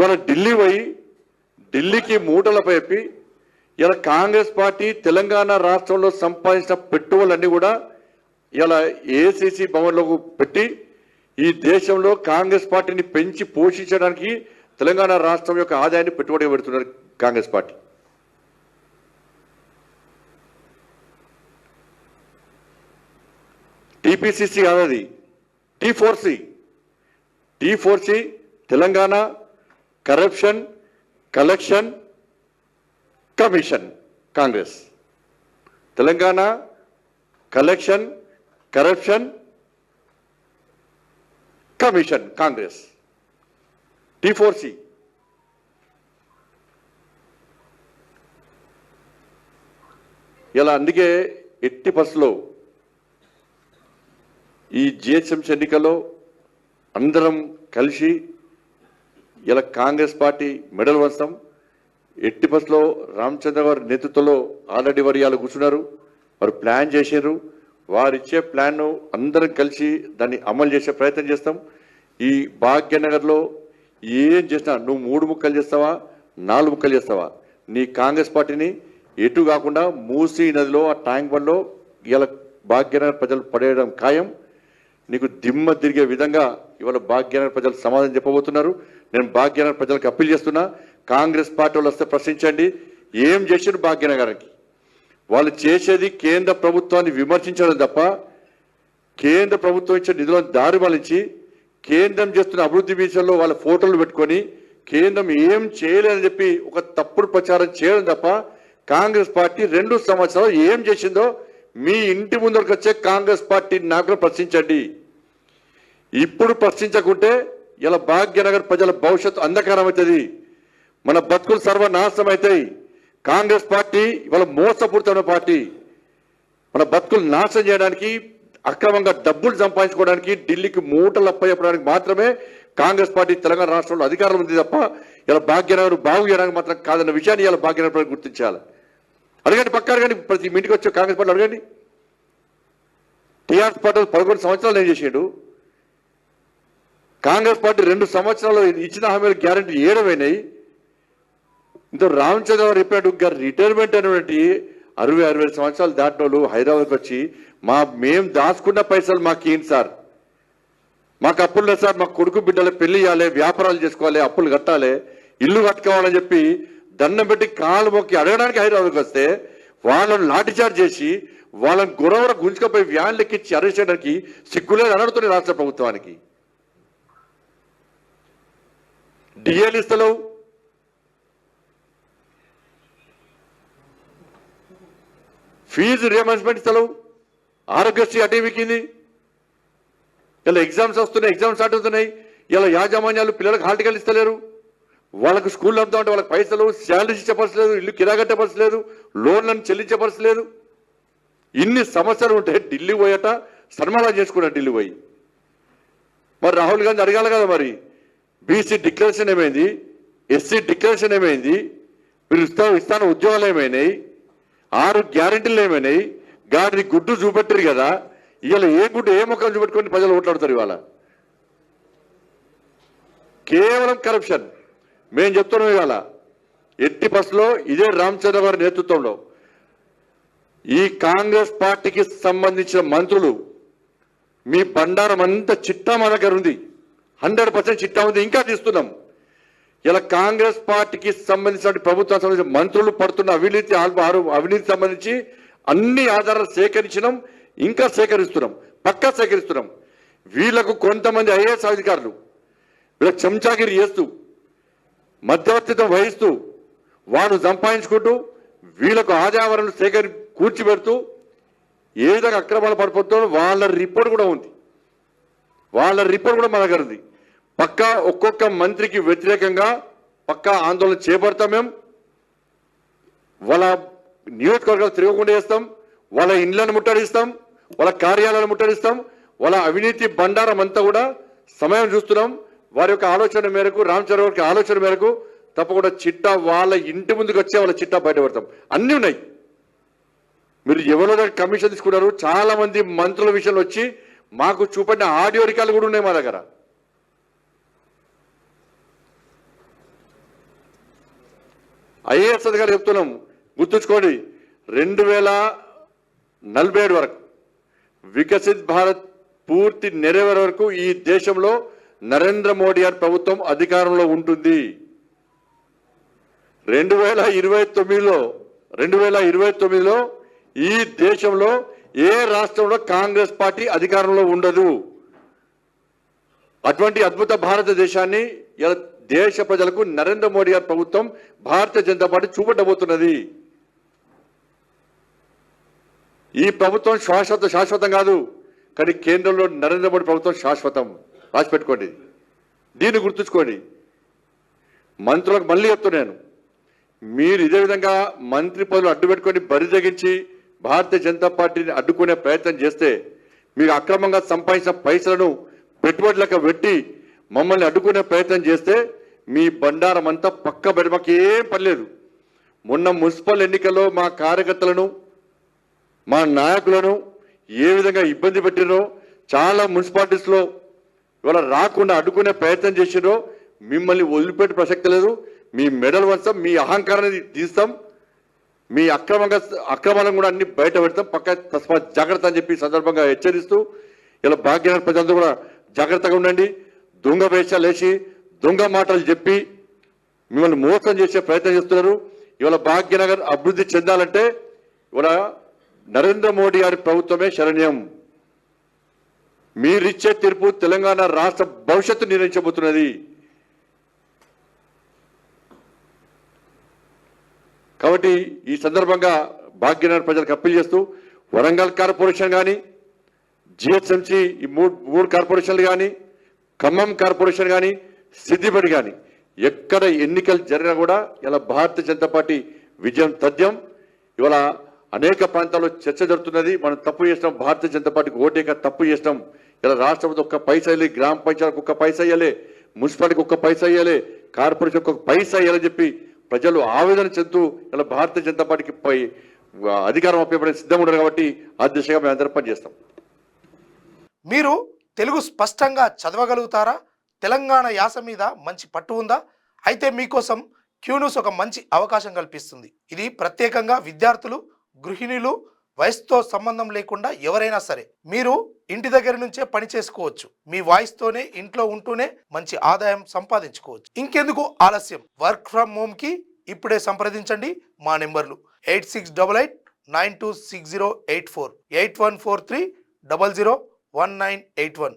ఇవాళ ఢిల్లీ పోయి ఢిల్లీకి మూటల పేపి ఇలా కాంగ్రెస్ పార్టీ తెలంగాణ రాష్ట్రంలో సంపాదించిన పెట్టుబడులన్నీ కూడా ఇలా ఏఐసిసి భవన్లోకి పెట్టి ఈ దేశంలో కాంగ్రెస్ పార్టీని పెంచి పోషించడానికి తెలంగాణ రాష్ట్రం యొక్క ఆదాయాన్ని పెట్టుబడి పెడుతున్నారు కాంగ్రెస్ పార్టీ. టీపీసీసీ కాదది, T four C Telangana corruption collection commission Congress. Telangana collection corruption commission Congress, T four C. ఇలా అందుకే ఎట్టి పరిస్థితుల్లో ఈ జిహెచ్ఎంసీ ఎన్నికల్లో అందరం కలిసి ఇలా కాంగ్రెస్ పార్టీ మెడల్ వంచం. ఎట్టి పరిస్థితుల్లో రామచంద్ర గారి నేతృత్వంలో ఆల్రెడీ వారు ఇవాళ కూర్చున్నారు, వారు ప్లాన్ చేశారు. వారిచ్చే ప్లాన్ను అందరం కలిసి దాన్ని అమలు చేసే ప్రయత్నం చేస్తాం. ఈ భాగ్యనగర్లో ఏం చేసినా నువ్వు 3 ముక్కలు చేస్తావా 4 ముక్కలు చేస్తావా, నీ కాంగ్రెస్ పార్టీని ఎటు కాకుండా మూసీ నదిలో ఆ ట్యాంక్ బండ్లో ఇవాళ భాగ్యనగర్ ప్రజలు పడేయడం ఖాయం. నీకు దిమ్మ తిరిగే విధంగా ఇవాళ భాగ్యనగర్ ప్రజలు సమాధానం చెప్పబోతున్నారు. నేను భాగ్యనగర్ ప్రజలకు అప్పీల్ చేస్తున్నా, కాంగ్రెస్ పార్టీ వాళ్ళు వస్తే ప్రశ్నించండి, ఏం చేశారు భాగ్యనగర్కి. వాళ్ళు చేసేది కేంద్ర ప్రభుత్వాన్ని విమర్శించడం తప్ప కేంద్ర ప్రభుత్వం ఇచ్చే నిధులను దారి మళ్లించి కేంద్రం చేస్తున్న అభివృద్ధి విషయంలో వాళ్ళ ఫోటోలు పెట్టుకొని కేంద్రం ఏం చేయలేదని చెప్పి ఒక తప్పుడు ప్రచారం చేయడం తప్ప కాంగ్రెస్ పార్టీ 2 సంవత్సరాలు ఏం చేసిందో మీ ఇంటి ముందరకు వచ్చే కాంగ్రెస్ పార్టీ నాయకులు ప్రశ్నించండి. ఇప్పుడు ప్రశ్నించకుంటే ఇలా భాగ్యనగర్ ప్రజల భవిష్యత్తు అంధకారం అవుతుంది, మన బతుకులు సర్వనాశనం అవుతాయి. కాంగ్రెస్ పార్టీ ఇవాళ మోసపూరితమైన పార్టీ. మన బతుకులు నాశనం చేయడానికి, అక్రమంగా డబ్బులు సంపాదించుకోవడానికి, ఢిల్లీకి మూటలు అప్పచెప్పడానికి మాత్రమే కాంగ్రెస్ పార్టీ తెలంగాణ రాష్ట్రంలో అధికారం ఉంది తప్ప ఇలా భాగ్యనగర్ బాగు చేయడానికి మాత్రం కాదన్న విషయాన్ని ఇలా భాగ్యనగర్ ప్రజలు గుర్తించాలి. అడగండి, పక్క అడగండి, ప్రతి ఇంటికి వచ్చే కాంగ్రెస్ పార్టీ అడగండి. టీఆర్ఎస్ పార్టీ 11 సంవత్సరాలు ఏం చేసాడు? కాంగ్రెస్ పార్టీ 2 సంవత్సరాలు ఇచ్చిన హామీలు గ్యారంటీ ఏడమైనాయి. ఇంత రామచంద్ర గారు చెప్పాడు, రిటైర్మెంట్ అనేటువంటి 60-65 సంవత్సరాలు దాటిన వాళ్ళు హైదరాబాద్కి వచ్చి మేము దాచుకున్న పైసలు మాకు ఏంటి సార్, మాకు అప్పులు లేదు సార్, మాకు కొడుకు బిడ్డలు పెళ్లి చేయాలి, వ్యాపారాలు చేసుకోవాలి, అప్పులు కట్టాలి, ఇల్లు కట్టుకోవాలని చెప్పి దండం పెట్టి కాలు మొక్కి అడగడానికి హైదరాబాద్కి వస్తే వాళ్ళని లాఠీచార్జ్ చేసి వాళ్ళని గురవర గుంజుకపోయి వ్యాన్ లెక్కించి అరెస్ట్ చేయడానికి సిగ్గులేదు అనడుతుంది రాష్ట్ర ప్రభుత్వానికి. డిఏలు ఇస్తలేవు, ఫీజు రియంబర్స్మెంట్ ఇస్తలేవు, ఆరోగ్యశ్రీ అటేవికింది. ఇలా ఎగ్జామ్స్ వస్తున్నాయి, ఎగ్జామ్స్ స్టార్ట్ అవుతున్నాయి. ఇలా యాజమాన్యాలు పిల్లలకు హాల్ టికెట్లు ఇస్తలేరు, వాళ్ళకు స్కూల్ అమ్ముతామంటే వాళ్ళకి పైసలు, శాలరీస్ ఇచ్చే పరిస్థితి లేదు, ఇల్లు కిరాగట్టే పరిస్థితి లేదు, లోన్లను చెల్లించే పరిస్థితి లేదు. ఇన్ని సమస్యలు ఉంటే ఢిల్లీ పోయట సన్మానం చేసుకున్నాడు. ఢిల్లీ పోయి మరి రాహుల్ గాంధీ అడగాలి కదా, మరి బీసీ డిక్లరేషన్ ఏమైంది, ఎస్సీ డిక్లరేషన్ ఏమైంది, మీరు ఇస్తాను ఉద్యోగాలు ఏమైనాయి, 6 గ్యారెంటీలు ఏమైనాయి, గాడిని గుడ్డు చూపెట్టారు కదా. ఇవాళ ఏ గుడ్డు ఏ మొక్కలు చూపెట్టుకొని ప్రజలు ఓట్లాడతారు. ఇవాళ కేవలం కరప్షన్. మేము చెప్తున్నాం, ఇవాళ ఎట్టి పరిస్థితుల్లో ఇదే రామచంద్ర గారి నేతృత్వంలో ఈ కాంగ్రెస్ పార్టీకి సంబంధించిన మంత్రులు మీ బండారం అంతా చిట్టా మా దగ్గర ఉంది, 100% చిట్టా ఉంది, ఇంకా తీస్తున్నాం. ఇలా కాంగ్రెస్ పార్టీకి సంబంధించిన ప్రభుత్వానికి సంబంధించిన మంత్రులు పడుతున్న అవినీతి సంబంధించి అన్ని ఆధారాలు సేకరించినాం, ఇంకా సేకరిస్తున్నాం, పక్కా సేకరిస్తున్నాం. వీళ్లకు కొంతమంది ఐఏఎస్ అధికారులు వీళ్ళకి చెంచాగిరి చేస్తూ మధ్యవర్తిత్వం వహిస్తూ వారు సంపాదించుకుంటూ వీళ్ళకు ఆదాయాలను కూర్చిపెడుతూ ఏ విధంగా అక్రమాలు పడిపోతుందో వాళ్ళ రిపోర్ట్ కూడా ఉంది, వాళ్ళ రిపోర్ట్ కూడా మా దగ్గర ఉంది. పక్కా ఒక్కొక్క మంత్రికి వ్యతిరేకంగా పక్కా ఆందోళన చేపడతాం. మేము వాళ్ళ నియోజకవర్గాలు తిరగకుండా చేస్తాం, వాళ్ళ ఇండ్లను ముట్టడిస్తాం, వాళ్ళ కార్యాలయాలను ముట్టడిస్తాం, వాళ్ళ అవినీతి బండారం అంతా కూడా సమయం చూస్తున్నాం. వారి యొక్క ఆలోచన మేరకు, రామచంద్ర గారికి ఆలోచన మేరకు తప్పకుండా చిట్టా వాళ్ళ ఇంటి ముందుకు వచ్చే వాళ్ళ చిట్టా బయటపడతాం. అన్నీ ఉన్నాయి. మీరు ఎవరో కమిషన్ తీసుకున్నారు, చాలా మంది మంత్రుల విషయంలో వచ్చి మాకు చూపడిన ఆడియో రికార్డులు కూడా ఉన్నాయి మా దగ్గర. ఐఏఎస్ అధికారులు చెప్తున్నాం, గుర్తుంచుకోండి, 2047 వరకు వికసిత్ భారత్ పూర్తి నెరవేరే వరకు ఈ దేశంలో నరేంద్ర మోడీ గారి ప్రభుత్వం అధికారంలో ఉంటుంది. 2029లో ఈ దేశంలో ఏ రాష్ట్రంలో కాంగ్రెస్ పార్టీ అధికారంలో ఉండదు. అటువంటి అద్భుత భారతదేశాన్ని ఇలా దేశ ప్రజలకు నరేంద్ర మోడీ గారి ప్రభుత్వం, భారతీయ జనతా పార్టీ చూపెట్టబోతున్నది. ఈ ప్రభుత్వం శాశ్వతం కాదు, కానీ కేంద్రంలో నరేంద్ర మోడీ ప్రభుత్వం శాశ్వతం. రాసి పెట్టుకోండి, దీన్ని గుర్తుంచుకోండి. మంత్రులకు మళ్ళీ చెప్తున్నాను, మీరు ఇదే విధంగా మంత్రి పదవులు అడ్డు పెట్టుకొని బరిదగించి భారతీయ జనతా పార్టీని అడ్డుకునే ప్రయత్నం చేస్తే, మీరు అక్రమంగా సంపాదించిన పైసలను పెట్టుబడులకు పెట్టి మమ్మల్ని అడ్డుకునే ప్రయత్నం చేస్తే మీ బండారం అంతా పక్క బెడమకి ఏం పర్లేదు. మొన్న మున్సిపల్ ఎన్నికల్లో మా కార్యకర్తలను, మా నాయకులను ఏ విధంగా ఇబ్బంది పెట్టినో, చాలా మున్సిపాలిటీస్లో ఇవాళ రాకుండా అడ్డుకునే ప్రయత్నం చేసినో, మిమ్మల్ని వదిలిపెట్టే ప్రసక్తి లేదు. మీ మెడల్ వంచం, మీ అహంకారాన్ని తీస్తాం, మీ అక్రమాలను కూడా అన్ని బయట పెడతాం. పక్క తస్మాత్ జాగ్రత్త అని చెప్పి సందర్భంగా హెచ్చరిస్తూ ఇలా భాగ్యనగర్ ప్రజలందరూ కూడా జాగ్రత్తగా ఉండండి. దొంగ వేషాలు వేసి దొంగ మాటలు చెప్పి మిమ్మల్ని మోసం చేసే ప్రయత్నం చేస్తున్నారు. ఇవాళ భాగ్యనగర్ అభివృద్ధి చెందాలంటే ఇవాళ నరేంద్ర మోడీ గారి ప్రభుత్వమే శరణ్యం. మీరిచ్చే తీర్పు తెలంగాణ రాష్ట్ర భవిష్యత్తు నిర్ణయించబోతున్నది. కాబట్టి ఈ సందర్భంగా భాగ్యనగర్ ప్రజలకు అప్పీల్ చేస్తూ, వరంగల్ కార్పొరేషన్ కానీ, జిహెచ్ఎంసీ ఈ మూడు కార్పొరేషన్లు కానీ, ఖమ్మం కార్పొరేషన్ కానీ, సిద్దిపేట కానీ ఎక్కడ ఎన్నికలు జరిగినా కూడా ఇలా భారతీయ జనతా పార్టీ విజయం తథ్యం. ఇవాళ అనేక ప్రాంతాల్లో చర్చ జరుగుతున్నది. మనం తప్పు చేసినాం, భారతీయ జనతా పార్టీకి ఓటేక తప్పు చేసినాం. ఇలా రాష్ట్రంలో ఒక్క పైసా ఇవ్వాలి, గ్రామ పంచాయతీకి ఒక్క పైసా ఇవ్వాలి, మున్సిపాలిటీకి ఒక్క పైసా ఇవ్వాలి, కార్పొరేషన్కి ఒక పైసా ఇవ్వాలని చెప్పి ప్రజలు ఆవేదన చెందుతూ ఇలా భారతీయ జనతా పార్టీకి అధికారం అప్పేపడే సిద్ధంగా ఉన్నారు. కాబట్టి ఆ దిశగా మేము అందరం పనిచేస్తాం. మీరు తెలుగు స్పష్టంగా చదవగలుగుతారా? తెలంగాణ యాస మీద మంచి పట్టు ఉందా? అయితే మీకోసం క్యూన్యూస్ ఒక మంచి అవకాశం కల్పిస్తుంది. ఇది ప్రత్యేకంగా విద్యార్థులు, గృహిణులు, వయసుతో సంబంధం లేకుండా ఎవరైనా సరే మీరు ఇంటి దగ్గర నుంచే పని చేసుకోవచ్చు. మీ వాయిస్తోనే ఇంట్లో ఉంటూనే మంచి ఆదాయం సంపాదించుకోవచ్చు. ఇంకెందుకు ఆలస్యం? వర్క్ ఫ్రమ్ హోమ్ కి ఇప్పుడే సంప్రదించండి. మా నెంబర్లు 8688926084, 8143001981.